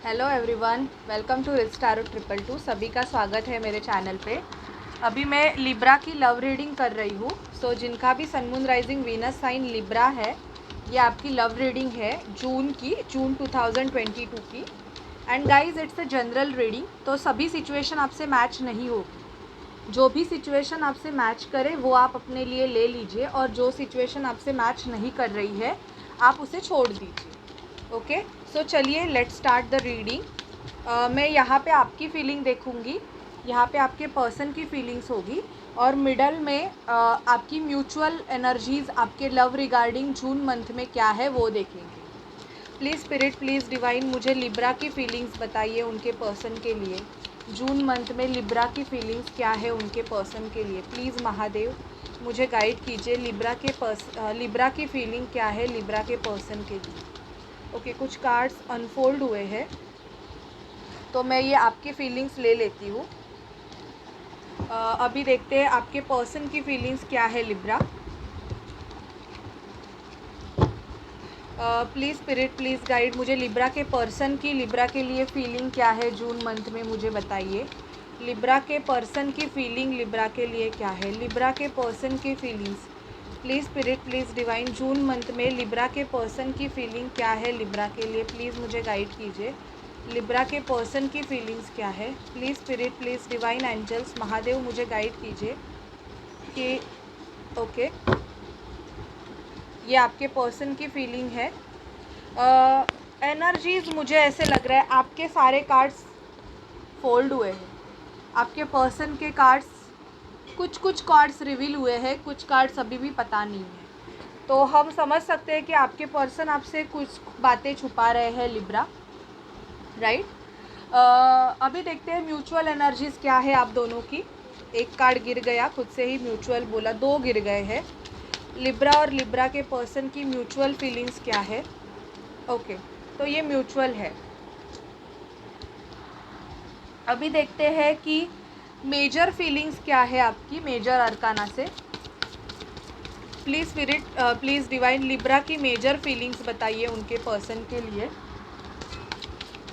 Hello everyone, welcome to Rich Tarot 222। सभी का स्वागत है मेरे चैनल पे। अभी मैं लिब्रा की लव रीडिंग कर रही हूँ। जिनका भी sun moon rising Venus sign Libra है, ये आपकी लव रीडिंग है जून 2022 की। And guys, it's a general reading, तो सभी सिचुएशन आपसे मैच नहीं होगी। जो भी सिचुएशन आपसे मैच करे वो आप अपने लिए ले लीजिए, और जो सिचुएशन आपसे मैच नहीं कर रही है आप उसे छोड़ दीजिए। ओके, सो चलिए लेट स्टार्ट द रीडिंग। मैं यहाँ पे आपकी फीलिंग देखूँगी, यहाँ पे आपके पर्सन की फीलिंग्स होगी, और मिडल में आपकी म्यूचुअल एनर्जीज़ आपके लव रिगार्डिंग जून मंथ में क्या है वो देखेंगे। प्लीज़ स्पिरिट, प्लीज़ डिवाइन, मुझे लिब्रा की फीलिंग्स बताइए उनके पर्सन के लिए। जून मंथ में लिब्रा की फीलिंग्स क्या है उनके पर्सन के लिए। प्लीज़ महादेव मुझे गाइड कीजिए, लिब्रा की फीलिंग क्या है लिब्रा के पर्सन के लिए। ओके, कुछ कार्ड्स अनफोल्ड हुए हैं, तो मैं ये आपकी फीलिंग्स ले लेती हूँ। अभी देखते हैं आपके पर्सन की फीलिंग्स क्या है Libra. Please spirit, please guide, मुझे लिब्रा के पर्सन की, लिब्रा के लिए फीलिंग क्या है जून मंथ में, मुझे बताइए। लिब्रा के पर्सन की फीलिंग लिब्रा के लिए क्या है, लिब्रा के पर्सन की feelings. Please spirit, please divine, June month में लिब्रा के पर्सन की फीलिंग क्या है लिब्रा के लिए। प्लीज़ मुझे गाइड कीजिए, लिब्रा के पर्सन की फीलिंग्स क्या है। Please spirit, please divine angels Mahadev मुझे गाइड कीजिए कि ओके, ये आपके पर्सन की फीलिंग है। एनर्जीज़ मुझे ऐसे लग रहा है आपके सारे कार्ड्स फोल्ड हुए हैं, आपके पर्सन के कार्ड्स, कुछ कार्ड्स रिवील हुए हैं, कुछ कार्ड्स अभी भी पता नहीं है। तो हम समझ सकते हैं कि आपके पर्सन आपसे कुछ बातें छुपा रहे हैं लिब्रा, राइट। अभी देखते हैं म्यूचुअल एनर्जीज़ क्या है आप दोनों की। एक कार्ड गिर गया, खुद से ही म्यूचुअल बोला, दो गिर गए हैं। लिब्रा और लिब्रा के पर्सन की म्यूचुअल फीलिंग्स क्या है। ओके, तो ये म्यूचुअल है। अभी देखते हैं कि मेजर फीलिंग्स क्या है आपकी मेजर अरकाना से। Please spirit, please divine, Libra की मेजर फीलिंग्स बताइए उनके पर्सन के लिए।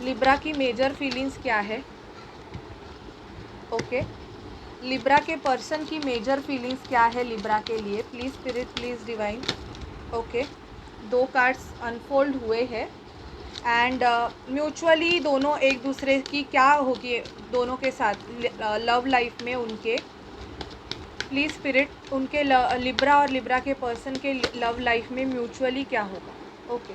लिब्रा की मेजर फीलिंग्स क्या है। ओके, लिब्रा के पर्सन की मेजर फीलिंग्स क्या है लिब्रा के लिए। Please spirit, please divine. Okay, दो कार्ड्स अनफोल्ड हुए हैं, एंड म्यूचुअली दोनों एक दूसरे की क्या होगी दोनों के साथ लव लाइफ में उनके। प्लीज़ स्पिरिट, उनके लिब्रा और लिब्रा के पर्सन के लव लाइफ में म्यूचुअली क्या होगा। ओके,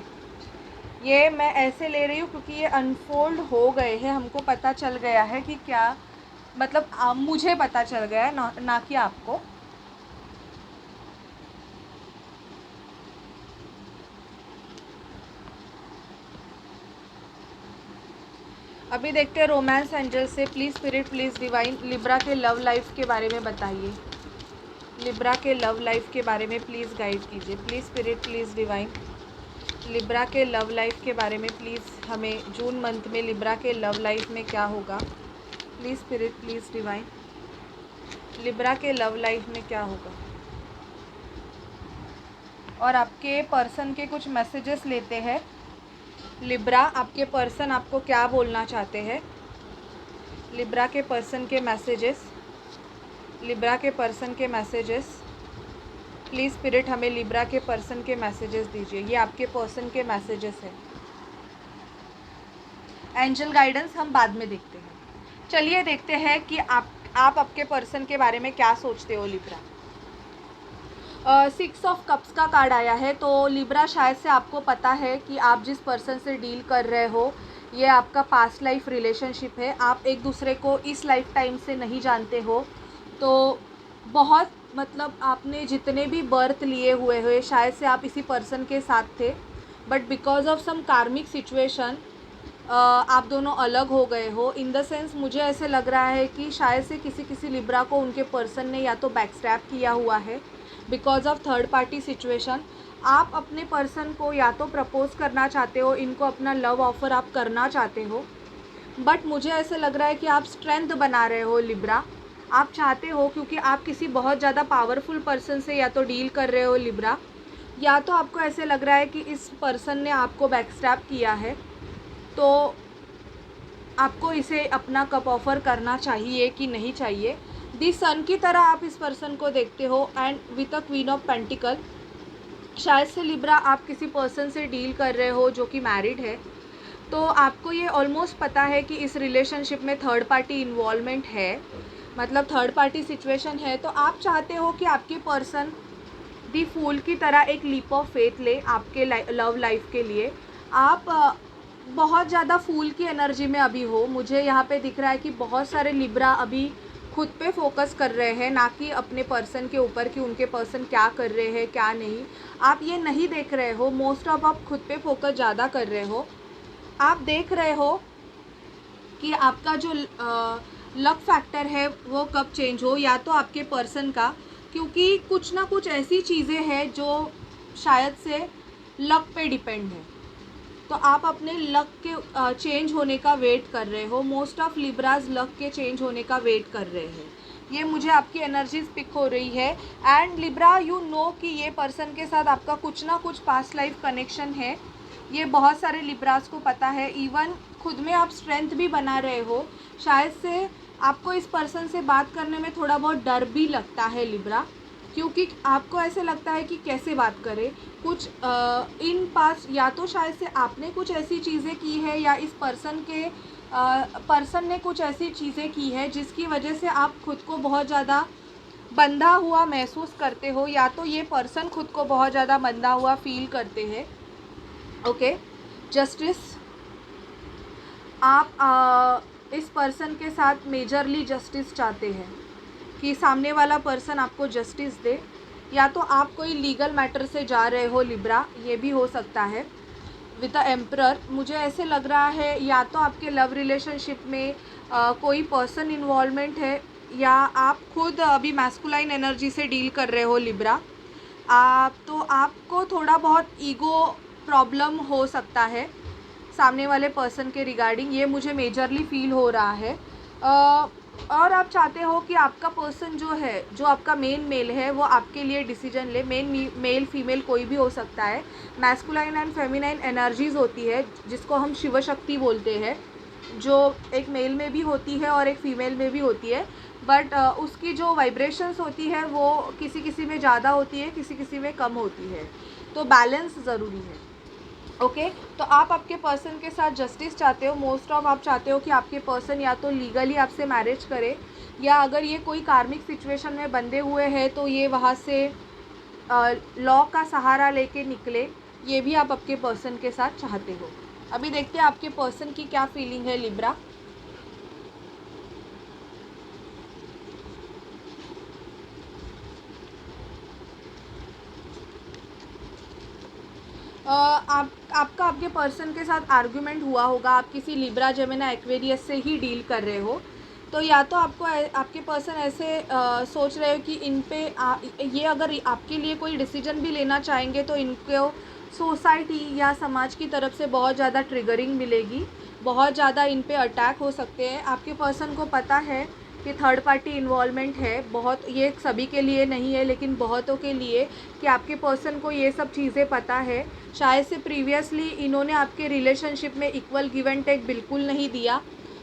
ये मैं ऐसे ले रही हूँ क्योंकि ये अनफोल्ड हो गए हैं, हमको पता चल गया है कि क्या मतलब, मुझे पता चल गया है, ना कि आपको। अभी देखते हैं रोमांस एंजल से। Please spirit, please divine, Libra के लव लाइफ के बारे में बताइए। लिब्रा के लव लाइफ के बारे में प्लीज़ गाइड कीजिए। Please spirit, please divine, Libra के लव लाइफ के बारे में प्लीज़ हमें जून मंथ में लिब्रा के लव लाइफ में क्या होगा। Please spirit, please divine, Libra के लव लाइफ में क्या होगा। और आपके पर्सन के कुछ मैसेजेस लेते हैं। लिब्रा, आपके पर्सन आपको क्या बोलना चाहते हैं। लिब्रा के पर्सन के मैसेजेस, लिब्रा के पर्सन के मैसेजेस। प्लीज़ स्पिरिट हमें लिब्रा के पर्सन के मैसेजेस दीजिए। ये आपके पर्सन के मैसेजेस हैं। एंजल गाइडेंस हम बाद में देखते हैं। चलिए देखते हैं कि आप आपके पर्सन के बारे में क्या सोचते हो लिब्रा। 6 ऑफ कप्स का कार्ड आया है, तो लिब्रा शायद से आपको पता है कि आप जिस पर्सन से डील कर रहे हो ये आपका पास्ट लाइफ रिलेशनशिप है। आप एक दूसरे को इस लाइफ टाइम से नहीं जानते हो, तो बहुत मतलब आपने जितने भी बर्थ लिए हुए शायद से आप इसी पर्सन के साथ थे, बट बिकॉज ऑफ सम कार्मिक सिचुएशन आप दोनों अलग हो गए हो। इन द सेंस मुझे ऐसे लग रहा है कि शायद से किसी लिब्रा को उनके पर्सन ने या तो बैकस्टैप किया हुआ है because of third party situation. आप अपने पर्सन को या तो प्रपोज़ करना चाहते हो, इनको अपना लव ऑफ़र आप करना चाहते हो, बट मुझे ऐसे लग रहा है कि आप स्ट्रेंथ बना रहे हो लिब्रा। आप चाहते हो, क्योंकि आप किसी बहुत ज़्यादा पावरफुल पर्सन से या तो डील कर रहे हो लिब्रा, या तो आपको ऐसे लग रहा है कि इस पर्सन ने आपको बैकस्टैप किया है। तो आपको इसे अपना कप ऑफ़र करना चाहिए कि नहीं चाहिए। दी सन की तरह आप इस पर्सन को देखते हो and with a queen of pentacle. शायद से लिब्रा आप किसी पर्सन से डील कर रहे हो जो कि मैरिड है, तो आपको ये ऑलमोस्ट पता है कि इस रिलेशनशिप में थर्ड पार्टी इन्वॉल्वमेंट है, मतलब थर्ड पार्टी सिचुएशन है। तो आप चाहते हो कि आपके पर्सन दी फूल की तरह एक लीप ऑफ फेथ ले आपके लव लाइफ के लिए। आप बहुत ज़्यादा फूल की एनर्जी में अभी हो। मुझे यहाँ पे दिख रहा है कि बहुत सारे लिब्रा अभी खुद पे फोकस कर रहे हैं, ना कि अपने पर्सन के ऊपर कि उनके पर्सन क्या कर रहे हैं क्या नहीं। आप ये नहीं देख रहे हो, मोस्ट ऑफ आप खुद पे फोकस ज़्यादा कर रहे हो। आप देख रहे हो कि आपका जो लक फैक्टर है वो कब चेंज हो, या तो आपके पर्सन का, क्योंकि कुछ ना कुछ ऐसी चीज़ें हैं जो शायद से लक पे डिपेंड है। तो आप अपने लक के चेंज होने का वेट कर रहे हो। मोस्ट ऑफ लिब्राज लक के चेंज होने का वेट कर रहे हैं। ये मुझे आपकी एनर्जीज पिक हो रही है। एंड लिब्रा यू नो कि ये पर्सन के साथ आपका कुछ ना कुछ पास्ट लाइफ कनेक्शन है। ये बहुत सारे लिब्राज को पता है। इवन खुद में आप स्ट्रेंथ भी बना रहे हो। शायद से आपको इस पर्सन से बात करने में थोड़ा बहुत डर भी लगता है लिब्रा, क्योंकि आपको ऐसे लगता है कि कैसे बात करें। कुछ इन पास या तो शायद से आपने कुछ ऐसी चीज़ें की है, या इस पर्सन ने कुछ ऐसी चीज़ें की है जिसकी वजह से आप खुद को बहुत ज़्यादा बंधा हुआ महसूस करते हो, या तो ये पर्सन खुद को बहुत ज़्यादा बंधा हुआ फील करते हैं। Okay, justice. आप इस पर्सन के साथ मेजरली जस्टिस चाहते हैं कि सामने वाला पर्सन आपको जस्टिस दे, या तो आप कोई लीगल मैटर से जा रहे हो लिब्रा, ये भी हो सकता है। विद द एम्परर मुझे ऐसे लग रहा है या तो आपके लव रिलेशनशिप में कोई पर्सन इन्वॉल्वमेंट है, या आप खुद अभी मैस्कुलाइन एनर्जी से डील कर रहे हो लिब्रा। तो आपको थोड़ा बहुत ईगो प्रॉब्लम हो सकता है सामने वाले पर्सन के रिगार्डिंग, ये मुझे मेजरली फील हो रहा है। और आप चाहते हो कि आपका पर्सन जो है, जो आपका मेल है, वो आपके लिए डिसीजन ले। मेल फीमेल कोई भी हो सकता है। मैस्कुलाइन एंड फेमिनाइन एनर्जीज़ होती है जिसको हम शिव शक्ति बोलते हैं, जो एक मेल में भी होती है और एक फीमेल में भी होती है। बट उसकी जो वाइब्रेशंस होती है वो किसी किसी में ज़्यादा होती है, किसी किसी में कम होती है। तो बैलेंस ज़रूरी है। ओके, तो आप आपके पर्सन के साथ जस्टिस चाहते हो। मोस्ट ऑफ आप चाहते हो कि आपके पर्सन या तो लीगली आपसे मैरिज करे, या अगर ये कोई कार्मिक सिचुएशन में बंधे हुए हैं तो ये वहाँ से लॉ का सहारा लेके निकले। ये भी आप आपके पर्सन के साथ चाहते हो। अभी देखते हैं आपके पर्सन की क्या फीलिंग है लिब्रा। आपका आपके पर्सन के साथ आर्गुमेंट हुआ होगा। आप किसी लिब्रा जेमिनी एक्वेरियस से ही डील कर रहे हो, तो या तो आपके पर्सन ऐसे सोच रहे हो कि इन पे ये अगर आपके लिए कोई डिसीजन भी लेना चाहेंगे तो इनको सोसाइटी या समाज की तरफ से बहुत ज़्यादा ट्रिगरिंग मिलेगी, बहुत ज़्यादा इन पे अटैक हो सकते हैं। आपके पर्सन को पता है कि थर्ड पार्टी इन्वॉल्वमेंट है, बहुत, ये सभी के लिए नहीं है लेकिन बहुतों के लिए, कि आपके पर्सन को ये सब चीज़ें पता है। शायद से प्रीवियसली इन्होंने आपके रिलेशनशिप में इक्वल गिव एंड टेक बिल्कुल नहीं दिया।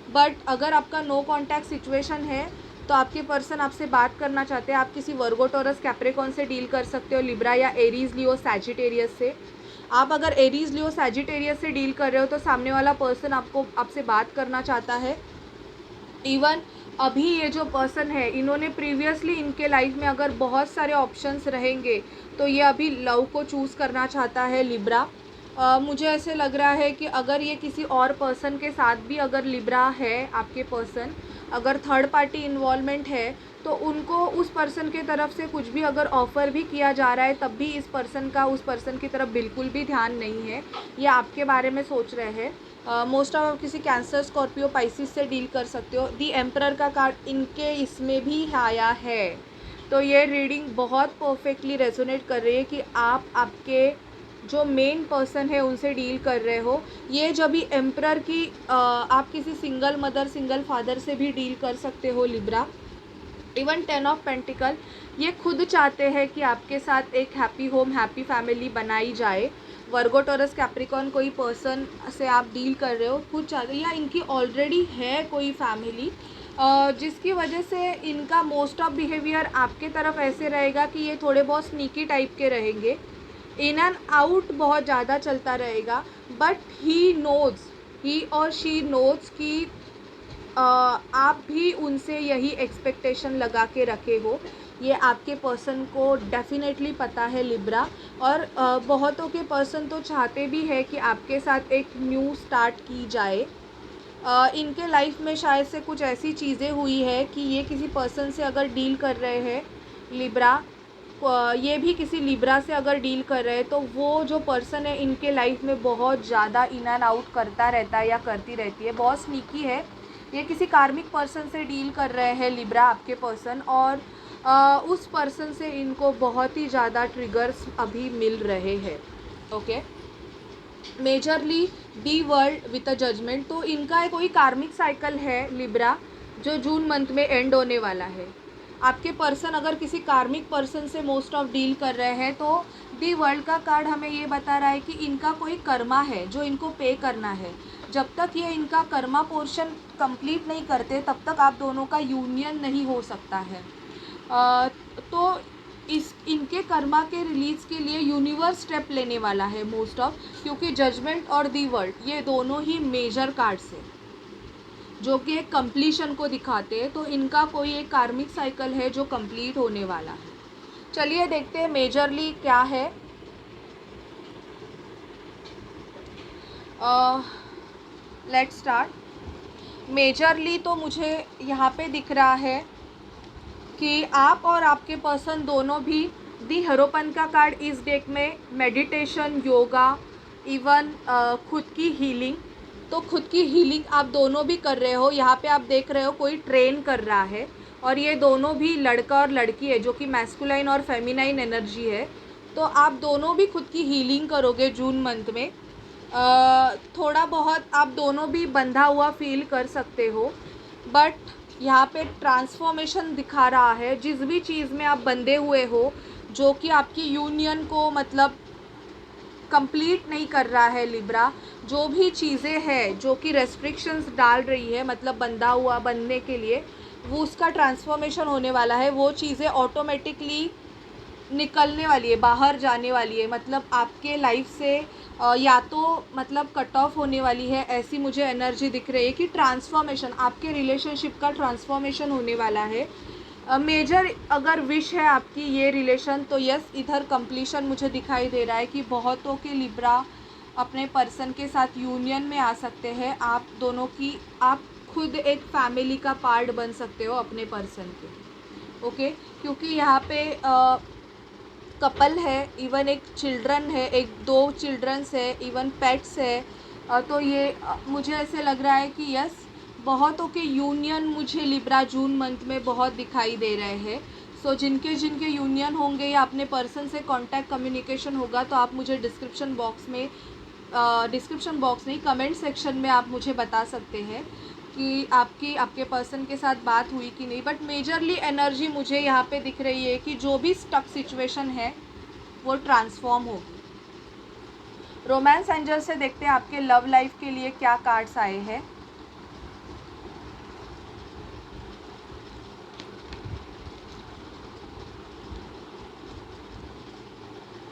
बट अगर आपका नो कॉन्टैक्ट सिचुएशन है तो आपके पर्सन आपसे बात करना चाहते हैं। आप किसी वर्गो टॉरस कैप्रिकॉर्न से डील कर सकते हो लिब्रा, या एरीज लियो सैजिटेरियस से। आप अगर एरीज लियो सैजिटेरियस से डील कर रहे हो तो सामने वाला पर्सन आपसे बात करना चाहता है। इवन अभी ये जो पर्सन है, इन्होंने प्रीवियसली इनके लाइफ में अगर बहुत सारे ऑप्शंस रहेंगे तो ये अभी लव को चूज़ करना चाहता है लिब्रा। मुझे ऐसे लग रहा है कि अगर ये किसी और पर्सन के साथ भी अगर लिब्रा है, आपके पर्सन अगर थर्ड पार्टी इन्वॉल्वमेंट है, तो उनको उस पर्सन के तरफ से कुछ भी अगर ऑफ़र भी किया जा रहा है तब भी इस पर्सन का उस पर्सन की तरफ बिल्कुल भी ध्यान नहीं है। ये आपके बारे में सोच रहे हैं। मोस्ट ऑफ किसी कैंसर, स्कॉर्पियो, पाइसिस से डील कर सकते हो। दी एम्परर का कार्ड इनके इसमें भी आया है, तो ये रीडिंग बहुत परफेक्टली रेजोनेट कर रही है कि आप आपके जो मेन पर्सन है उनसे डील कर रहे हो। ये जब भी एम्परर की आप किसी सिंगल मदर, सिंगल फादर से भी डील कर सकते हो लिब्रा। इवन 10 ऑफ पेंटिकल, ये खुद चाहते हैं कि आपके साथ एक हैप्पी होम, हैप्पी फैमिली बनाई जाए। वर्गो टॉरस कैप्रिकॉर्न कोई पर्सन से आप डील कर रहे हो कुछ ज़्यादा, या इनकी ऑलरेडी है कोई फैमिली जिसकी वजह से इनका मोस्ट ऑफ बिहेवियर आपके तरफ ऐसे रहेगा कि ये थोड़े बहुत स्नीकी टाइप के रहेंगे, इन एंड आउट बहुत ज़्यादा चलता रहेगा, बट ही और शी नोज़ कि आप भी उनसे यही एक्सपेक्टेशन लगा के रखे हो। ये आपके पर्सन को डेफिनेटली पता है लिब्रा, और बहुतों के पर्सन तो चाहते भी है कि आपके साथ एक न्यू स्टार्ट की जाए। इनके लाइफ में शायद से कुछ ऐसी चीज़ें हुई है कि ये किसी पर्सन से अगर डील कर रहे हैं लिब्रा, ये भी किसी लिब्रा से अगर डील कर रहे हैं, तो वो जो पर्सन है इनके लाइफ में बहुत ज़्यादा इन एंड आउट करता रहता है या करती रहती है, बहुत स्नीकी है। ये किसी कार्मिक पर्सन से डील कर रहे हैं लिब्रा आपके पर्सन, और उस पर्सन से इनको बहुत ही ज़्यादा ट्रिगर्स अभी मिल रहे हैं। Okay, majorly the world with a judgement, तो इनका कोई कार्मिक साइकिल है लिब्रा जो जून मंथ में एंड होने वाला है। आपके पर्सन अगर किसी कार्मिक पर्सन से मोस्ट ऑफ डील कर रहे हैं, तो दी वर्ल्ड का कार्ड हमें ये बता रहा है कि इनका कोई कर्मा है जो इनको पे करना है। जब तक ये इनका कर्मा पोर्शन कंप्लीट नहीं करते तब तक आप दोनों का यूनियन नहीं हो सकता है। तो इनके कर्मा के रिलीज़ के लिए यूनिवर्स स्टेप लेने वाला है मोस्ट ऑफ, क्योंकि जजमेंट और दी वर्ल्ड ये दोनों ही मेजर कार्ड्स हैं जो कि एक कंप्लीशन को दिखाते हैं। तो इनका कोई एक कार्मिक साइकिल है जो कंप्लीट होने वाला है। चलिए देखते हैं मेजरली क्या है। Let's start. मेजरली तो मुझे यहाँ पे दिख रहा है कि आप और आपके पर्सन दोनों भी दी हेरोपन का कार्ड इस डेक में मेडिटेशन, योगा, इवन खुद की हीलिंग, तो खुद की हीलिंग आप दोनों भी कर रहे हो। यहाँ पे आप देख रहे हो कोई ट्रेन कर रहा है, और ये दोनों भी लड़का और लड़की है जो कि मैस्कुलाइन और फेमिनाइन एनर्जी है। तो आप दोनों भी खुद की हीलिंग करोगे जून मंथ में। थोड़ा बहुत आप दोनों भी बंधा हुआ फील कर सकते हो, बट यहाँ पे ट्रांसफॉर्मेशन दिखा रहा है। जिस भी चीज़ में आप बंधे हुए हो जो कि आपकी यूनियन को मतलब कंप्लीट नहीं कर रहा है लिब्रा, जो भी चीज़ें हैं जो कि रेस्ट्रिक्शंस डाल रही है मतलब बंधा हुआ बनने के लिए, वो उसका ट्रांसफॉर्मेशन होने वाला है। वो चीज़ें ऑटोमेटिकली निकलने वाली है, बाहर जाने वाली है, मतलब आपके लाइफ से या तो मतलब कट ऑफ होने वाली है। ऐसी मुझे एनर्जी दिख रही है कि ट्रांसफॉर्मेशन, आपके रिलेशनशिप का ट्रांसफॉर्मेशन होने वाला है। मेजर अगर विश है आपकी ये रिलेशन, तो यस इधर कंप्लीशन मुझे दिखाई दे रहा है कि बहुतों के लिब्रा अपने पर्सन के साथ यूनियन में आ सकते हैं। आप दोनों की, आप खुद एक फैमिली का पार्ट बन सकते हो अपने पर्सन के। ओके, क्योंकि यहाँ पे कपल है, इवन एक चिल्ड्रन है, एक दो चिल्ड्रंस है, इवन पेट्स है। तो ये मुझे ऐसे लग रहा है कि यस बहुतों के यूनियन मुझे लिब्रा जून मंथ में बहुत दिखाई दे रहे हैं। सो जिनके जिनके यूनियन होंगे या अपने पर्सन से कांटेक्ट कम्युनिकेशन होगा, तो आप मुझे डिस्क्रिप्शन बॉक्स नहीं, कमेंट सेक्शन में आप मुझे बता सकते हैं कि आपके पर्सन के साथ बात हुई कि नहीं। बट मेजरली एनर्जी मुझे यहाँ पे दिख रही है कि जो भी स्टक सिचुएशन है वो ट्रांसफॉर्म होगी। रोमांस एंजल से देखते हैं आपके लव लाइफ के लिए क्या कार्ड्स आए हैं।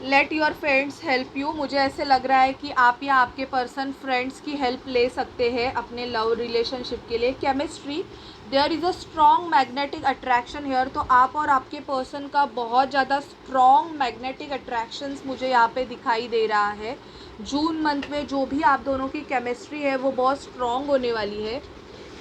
Let your friends help you, मुझे ऐसे लग रहा है कि आप या आपके पर्सन फ्रेंड्स की हेल्प ले सकते हैं अपने लव रिलेशनशिप के लिए। Chemistry, there is a strong magnetic attraction here, तो आप और आपके पर्सन का बहुत ज़्यादा स्ट्रॉन्ग मैग्नेटिक अट्रैक्शंस मुझे यहाँ पे दिखाई दे रहा है। जून मंथ में जो भी आप दोनों की केमिस्ट्री है वो बहुत स्ट्रॉन्ग होने वाली है।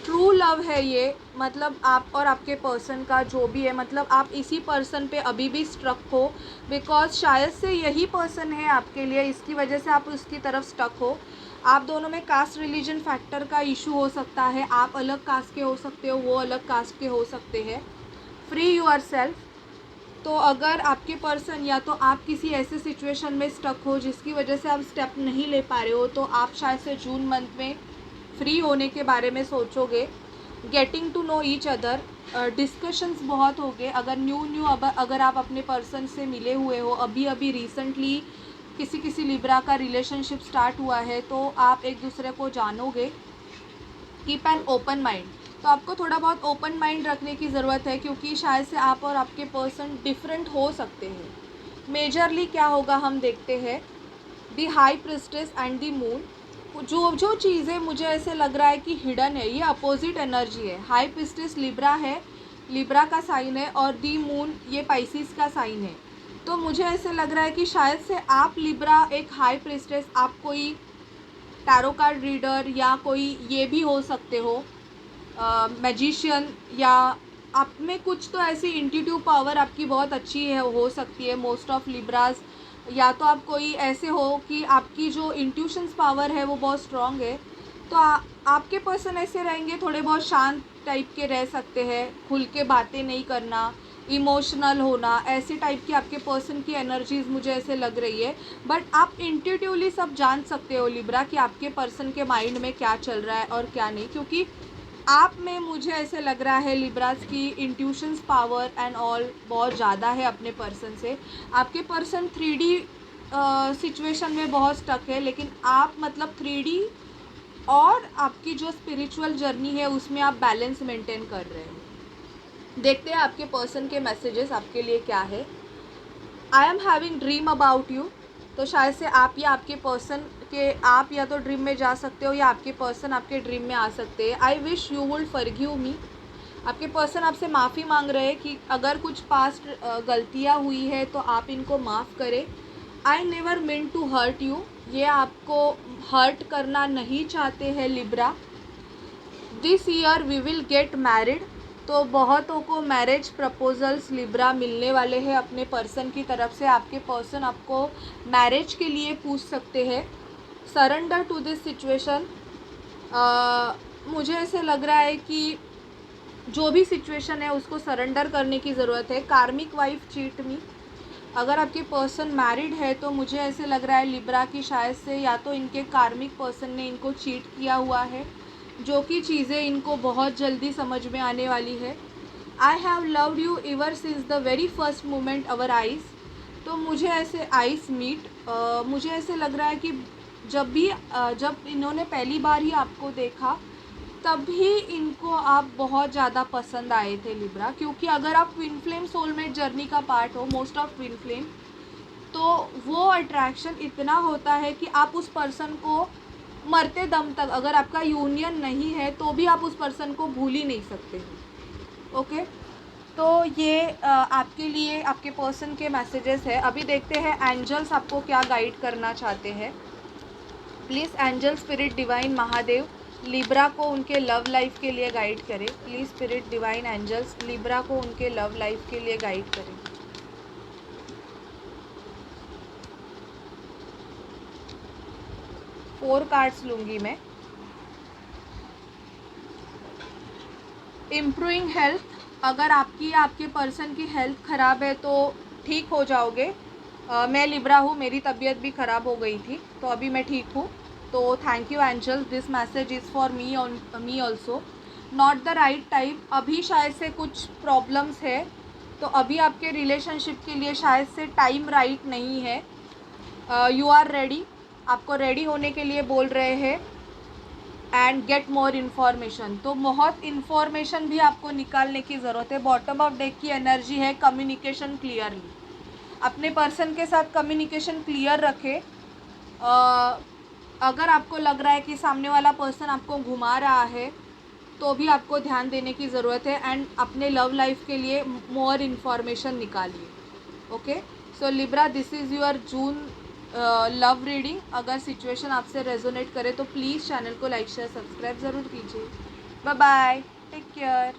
ट्रू लव है ये, मतलब आप और आपके पर्सन का जो भी है, मतलब आप इसी पर्सन पे अभी भी स्ट्रक हो, बिकॉज शायद से यही पर्सन है आपके लिए, इसकी वजह से आप उसकी तरफ स्टक हो। आप दोनों में कास्ट रिलीजन फैक्टर का इशू हो सकता है, आप अलग कास्ट के हो सकते हो, वो अलग कास्ट के हो सकते हैं। फ्री यूर सेल्फ, तो अगर आपके पर्सन या तो आप किसी ऐसे सिचुएशन में स्टक हो जिसकी वजह से आप स्टेप नहीं ले पा रहे हो, तो आप शायद से जून मंथ में फ्री होने के बारे में सोचोगे। Getting to know each other, discussions बहुत हो गए। अगर अगर आप अपने पर्सन से मिले हुए हो, अभी रिसेंटली किसी किसी लिब्रा का रिलेशनशिप स्टार्ट हुआ है तो आप एक दूसरे को जानोगे। कीप एन ओपन माइंड, तो आपको थोड़ा बहुत ओपन माइंड रखने की ज़रूरत है, क्योंकि शायद से आप और आपके पर्सन डिफरेंट हो सकते हैं। मेजरली क्या होगा हम देखते हैं, the high priestess and the moon. जो जो चीज़ें मुझे ऐसे लग रहा है कि हिडन है, ये अपोजिट एनर्जी है। हाई प्रिस्टेस लिब्रा है, लिब्रा का साइन है, और दी मून ये पाइसिस का साइन है। तो मुझे ऐसे लग रहा है कि शायद से आप लिब्रा एक हाई प्रिस्टेस, आप कोई टैरो कार्ड रीडर या कोई ये भी हो सकते हो, मैजिशियन, या आप में कुछ तो ऐसी इंट्यूटिव पावर आपकी बहुत अच्छी है, हो सकती है मोस्ट ऑफ लिब्रास। या तो आप कोई ऐसे हो कि आपकी जो इंट्यूशंस पावर है वो बहुत स्ट्रॉन्ग है। तो आपके पर्सन ऐसे रहेंगे, थोड़े बहुत शांत टाइप के रह सकते हैं, खुल के बातें नहीं करना, इमोशनल होना, ऐसे टाइप की आपके पर्सन की एनर्जीज मुझे ऐसे लग रही है। बट आप इंट्यूटिवली सब जान सकते हो लिब्रा कि आपके पर्सन के माइंड में क्या चल रहा है और क्या नहीं, क्योंकि आप में मुझे ऐसे लग रहा है लिब्रास की इंट्यूशंस पावर एंड ऑल बहुत ज़्यादा है अपने पर्सन से। आपके पर्सन 3D सिचुएशन में बहुत स्टक है, लेकिन आप मतलब 3D और आपकी जो स्पिरिचुअल जर्नी है उसमें आप बैलेंस मेंटेन कर रहे हैं। देखते हैं आपके पर्सन के मैसेजेस आपके लिए क्या है। I am having dream about you, तो शायद से आप या आपके पर्सन के, आप या तो ड्रीम में जा सकते हो या आपके पर्सन आपके ड्रीम में आ सकते हैं। I wish you would forgive me, आपके पर्सन आपसे माफ़ी मांग रहे हैं कि अगर कुछ पास्ट गलतियाँ हुई है तो आप इनको माफ़ करें। I never mean to hurt you, ये आपको हर्ट करना नहीं चाहते हैं Libra. This year we will get married, तो बहुतों को मैरिज प्रपोजल्स लिब्रा मिलने वाले हैं अपने पर्सन की तरफ से। आपके पर्सन आपको मैरिज के लिए पूछ सकते हैं। सरेंडर टू दिस सिचुएशन, मुझे ऐसे लग रहा है कि जो भी सिचुएशन है उसको सरेंडर करने की ज़रूरत है। कार्मिक वाइफ चीट मी, अगर आपके पर्सन मैरिड है तो मुझे ऐसे लग रहा है लिब्रा की शायद से या तो इनके कार्मिक पर्सन ने इनको चीट किया हुआ है, जो कि चीज़ें इनको बहुत जल्दी समझ में आने वाली है। I have loved you ever since the very first moment our eyes, तो मुझे ऐसे आइज़ मीट, मुझे ऐसे लग रहा है कि जब इन्होंने पहली बार ही आपको देखा तभी इनको आप बहुत ज़्यादा पसंद आए थे लिब्रा, क्योंकि अगर आप ट्विन फ्लेम सोलमेट जर्नी का पार्ट हो, मोस्ट ऑफ ट्विन फ्लेम, तो वो अट्रैक्शन इतना होता है कि आप उस पर्सन को मरते दम तक, अगर आपका यूनियन नहीं है तो भी आप उस पर्सन को भूल ही नहीं सकते हो। ओके, तो ये आपके लिए आपके पर्सन के मैसेजेस है। अभी देखते हैं एंजल्स आपको क्या गाइड करना चाहते हैं। Please angel spirit divine Mahadev Libra को उनके लव लाइफ के लिए गाइड करें। Please spirit divine angels Libra को उनके लव लाइफ के लिए गाइड करें। 4 कार्ड्स लूँगी मैं। इम्प्रूविंग हेल्थ, अगर आपकी या आपके पर्सन की हेल्थ ख़राब है तो ठीक हो जाओगे। मैं लिब्रा हूँ, मेरी तबीयत भी ख़राब हो गई थी तो अभी मैं ठीक हूँ। तो thank you angels, this message is for me also. Not the right time, अभी शायद से कुछ प्रॉब्लम्स है, तो अभी आपके रिलेशनशिप के लिए शायद से टाइम राइट नहीं है। यू आर रेडी, आपको रेडी होने के लिए बोल रहे हैं। एंड गेट मोर इन्फॉर्मेशन, तो बहुत इन्फॉर्मेशन भी आपको निकालने की ज़रूरत है। बॉटम ऑफ डेक की एनर्जी है कम्युनिकेशन क्लियरली, अपने पर्सन के साथ कम्युनिकेशन क्लियर रखें। अगर आपको लग रहा है कि सामने वाला पर्सन आपको घुमा रहा है तो भी आपको ध्यान देने की ज़रूरत है, एंड अपने लव लाइफ के लिए मोर इन्फॉर्मेशन निकालिए। Okay, so Libra, this is your June love reading. अगर सिचुएशन आपसे रेजोनेट करे तो प्लीज़ चैनल को लाइक शेयर सब्सक्राइब ज़रूर कीजिए। Bye bye, take care.